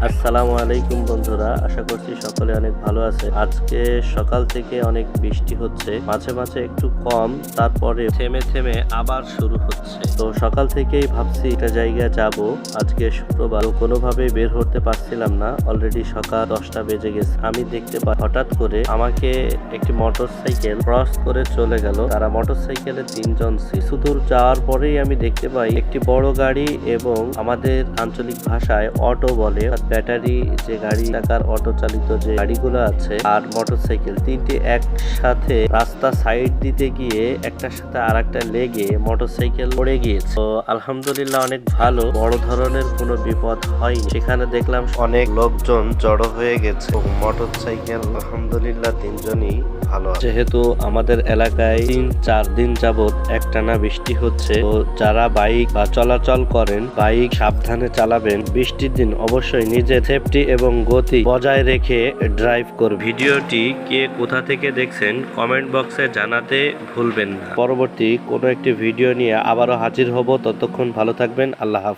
আসসালামু আলাইকুম বন্ধুরা, আশা করছি সকলে অনেক ভালো আছে। আজকে সকাল থেকে অনেক বৃষ্টি হচ্ছে, মাঝে মাঝে একটু কম, তারপরে থেমে থেমে আবার শুরু হচ্ছে। তো সকাল থেকেই ভাবছি একটা জায়গা যাব। আজকে শুক্রবার, কোনোভাবেই বের হতে পারছিলাম না। অলরেডি সকাল 10টা বেজে গেছে। আমি দেখতে পাই হঠাৎ করে আমাকে একটি মোটরসাইকেল ক্রস করে চলে গেল। তারা মোটরসাইকেলে 3 জন ছিল। কিছু দূর যাওয়ার পরেই আমি দেখতে পাই একটি বড় গাড়ি, এবং আমাদের আঞ্চলিক ভাষায় অটো বলে, ব্যাটারি যে গাড়ি, টাকার অটো চালিত যে গাড়িগুলো আছে, আর মোটরসাইকেল, তিনটি একসাথে রাস্তা সাইড দিতে গিয়ে একটার সাথে আর একটা লেগে মোটরসাইকেল পড়ে গিয়েছে। তো আলহামদুলিল্লাহ অনেক ভালো, বড় ধরনের কোনো বিপদ হয়নি। সেখানে দেখলাম অনেক লোকজন জড়ো হয়ে গেছে। মোটরসাইকেল আলহামদুলিল্লাহ 3জনই ভালো আছে। যেহেতু আমাদের এলাকায় 3-4 দিন যাবত একটানা বৃষ্টি হচ্ছে, তো যারা বাইক বা চলাচল করেন, বাইক সাবধানে চালাবেন। বৃষ্টির দিন অবশ্যই নিজের সেফটি এবং গতি বজায় রেখে ড্রাইভ করুন। ভিডিওটি কে কোথা থেকে দেখছেন কমেন্ট বক্সে জানাতে ভুলবেন না। পরবর্তী কোনো একটি ভিডিও নিয়ে আবারও হাজির হব। ততক্ষণ ভালো থাকবেন। আল্লাহ হাফেজ।